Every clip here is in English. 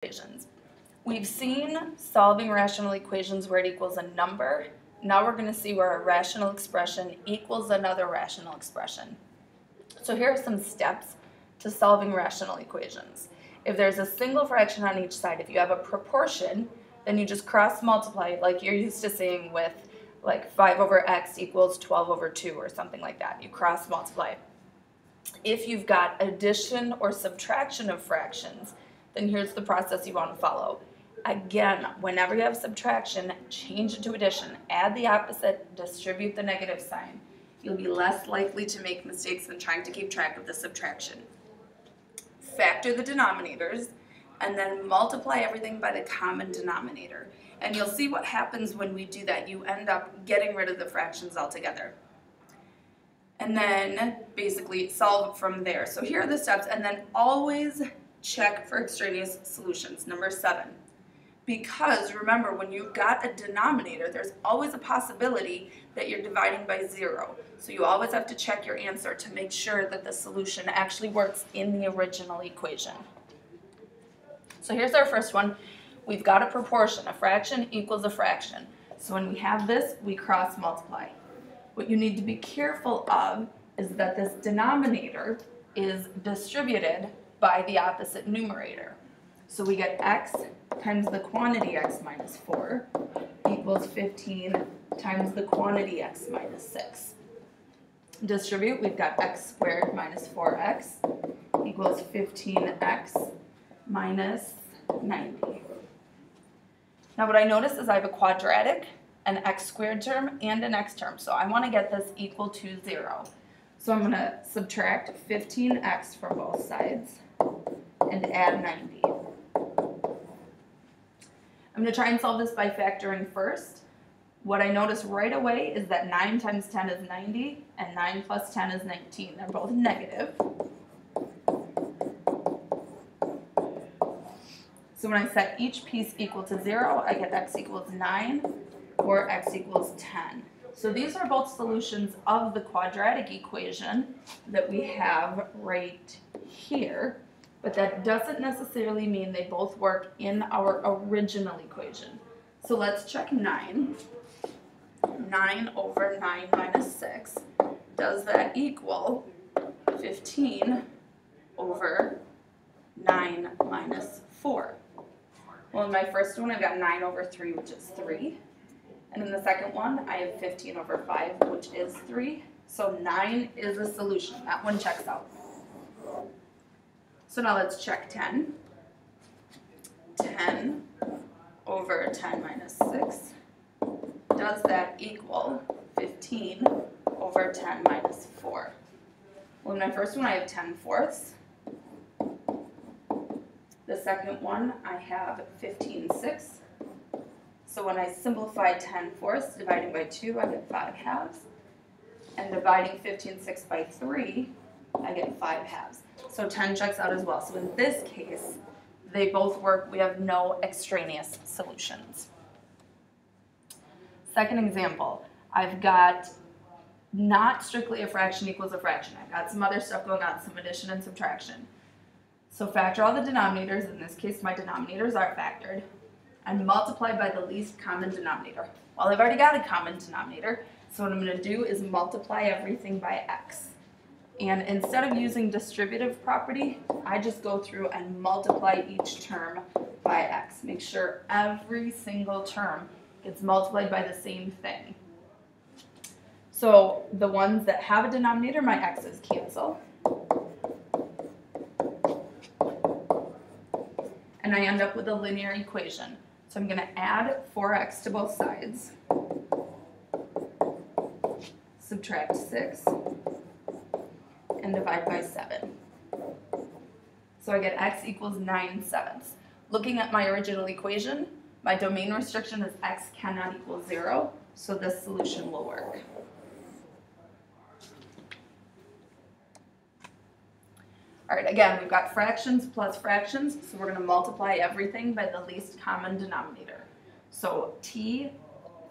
equations. We've seen solving rational equations where it equals a number. Now we're going to see where a rational expression equals another rational expression. So here are some steps to solving rational equations. If there's a single fraction on each side, if you have a proportion, then you just cross multiply like you're used to seeing with like 5 over x equals 12 over 2 or something like that. You cross multiply. If you've got addition or subtraction of fractions, then here's the process you want to follow. Again, whenever you have subtraction, change it to addition. Add the opposite, distribute the negative sign. You'll be less likely to make mistakes than trying to keep track of the subtraction. Factor the denominators, and then multiply everything by the common denominator. And you'll see what happens when we do that. You end up getting rid of the fractions altogether. And then basically solve from there. So here are the steps, and then always check for extraneous solutions. Number 7. Because remember, when you've got a denominator, there's always a possibility that you're dividing by 0. So you always have to check your answer to make sure that the solution actually works in the original equation. So here's our first one. We've got a proportion. A fraction equals a fraction. So when we have this, we cross multiply. What you need to be careful of is that this denominator is distributed by the opposite numerator. So we get x times the quantity x minus 4 equals 15 times the quantity x minus 6. Distribute, we've got x squared minus 4x equals 15x minus 90. Now what I notice is I have a quadratic, an x squared term, and an x term. So I want to get this equal to 0. So I'm going to subtract 15x from both sides and add 90. I'm going to try and solve this by factoring first. What I notice right away is that 9 times 10 is 90, and 9 plus 10 is 19. They're both negative. So when I set each piece equal to 0, I get x equals 9 or x equals 10. So these are both solutions of the quadratic equation that we have right here. But that doesn't necessarily mean they both work in our original equation. So let's check 9. 9 over 9 minus 6. Does that equal 15 over 9 minus 4? Well, in my first one, I've got 9 over 3, which is 3. And in the second one, I have 15 over 5, which is 3. So 9 is a solution. That one checks out. So now let's check 10. 10 over 10 minus 6. Does that equal 15 over 10 minus 4? Well, in my first one, I have 10 fourths. The second one, I have 15 sixths. So when I simplify 10 fourths, dividing by 2, I get 5 halves. And dividing 15 sixths by 3, I get 5 halves. So 10 checks out as well. So in this case, they both work. We have no extraneous solutions. Second example, I've got not strictly a fraction equals a fraction. I've got some other stuff going on, some addition and subtraction. So factor all the denominators. In this case, my denominators are factored. And multiply by the least common denominator. Well, I've already got a common denominator, so what I'm going to do is multiply everything by x. And instead of using distributive property, I just go through and multiply each term by x. Make sure every single term gets multiplied by the same thing. So the ones that have a denominator, my x's cancel. And I end up with a linear equation. So I'm going to add 4x to both sides, subtract 6, and divide by 7. So I get x equals 9/7. Looking at my original equation, my domain restriction is x cannot equal 0, so this solution will work. All right, again, we've got fractions plus fractions, so we're going to multiply everything by the least common denominator. So t,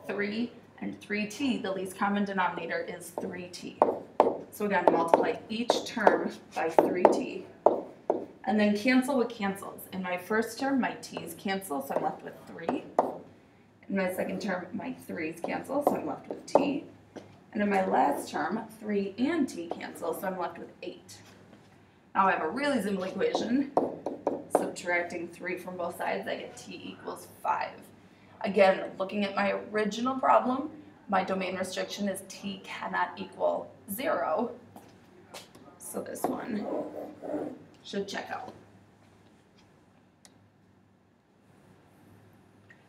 3, and 3t, the least common denominator is 3t. So again, multiply each term by 3t And then cancel what cancels. In my first term, my t's cancel, so I'm left with 3. In my second term, my 3's cancel, so I'm left with t. And in my last term, 3 and t cancel, so I'm left with 8. Now I have a really simple equation. Subtracting 3 from both sides, I get t equals 5. Again, looking at my original problem, my domain restriction is t cannot equal 0. So this one should check out.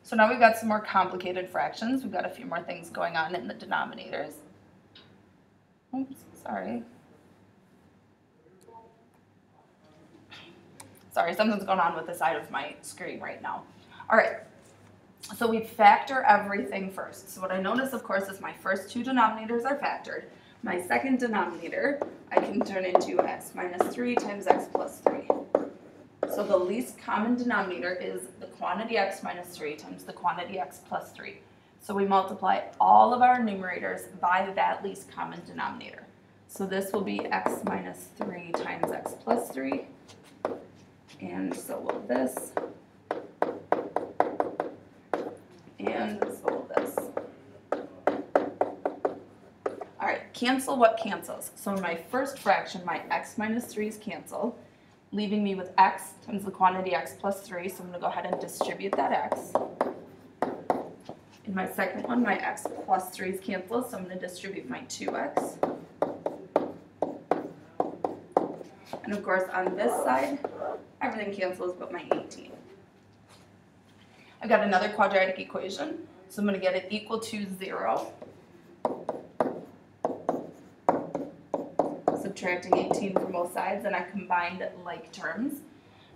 So now we've got some more complicated fractions. We've got a few more things going on in the denominators. Oops, sorry. Sorry, something's going on with the side of my screen right now. All right, so we factor everything first. So what I notice, of course, is my first two denominators are factored. My second denominator, I can turn into x minus 3 times x plus 3. So the least common denominator is the quantity x minus 3 times the quantity x plus 3. So we multiply all of our numerators by that least common denominator. So this will be x minus 3 times x plus 3. And so will this. And so will this. All right, cancel what cancels. So in my first fraction, my x minus 3's cancel, leaving me with x times the quantity x plus 3. So I'm going to go ahead and distribute that x. In my second one, my x plus 3's cancel, so I'm going to distribute my 2x. And of course, on this side, everything cancels but my 18. I've got another quadratic equation, so I'm going to get it equal to 0. Subtracting 18 from both sides, and I combined like terms.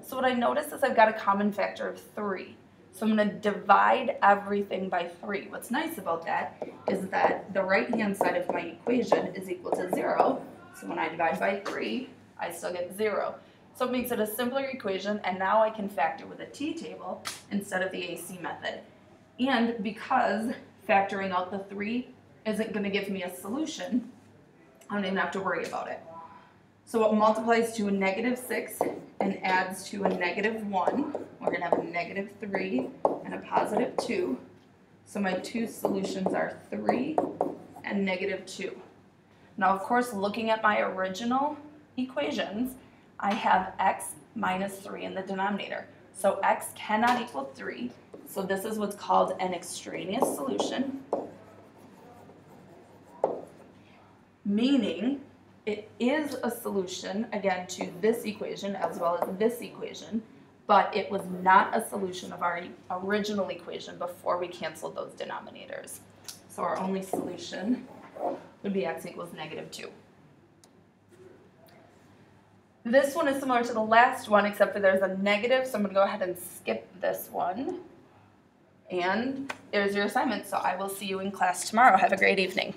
So what I notice is I've got a common factor of 3. So I'm going to divide everything by 3. What's nice about that is that the right-hand side of my equation is equal to 0. So when I divide by 3, I still get 0. So it makes it a simpler equation, and now I can factor with a t-table instead of the AC method. And because factoring out the 3 isn't going to give me a solution, I don't even have to worry about it. So what multiplies to a negative 6 and adds to a negative 1, we're going to have a negative 3 and a positive 2. So my two solutions are 3 and negative 2. Now, of course, looking at my original equations, I have x minus 3 in the denominator. So x cannot equal 3. So this is what's called an extraneous solution, meaning it is a solution, again, to this equation as well as this equation, but it was not a solution of our original equation before we canceled those denominators. So our only solution would be x equals negative 2. This one is similar to the last one, except for there's a negative, so I'm going to go ahead and skip this one. And there's your assignment, so I will see you in class tomorrow. Have a great evening.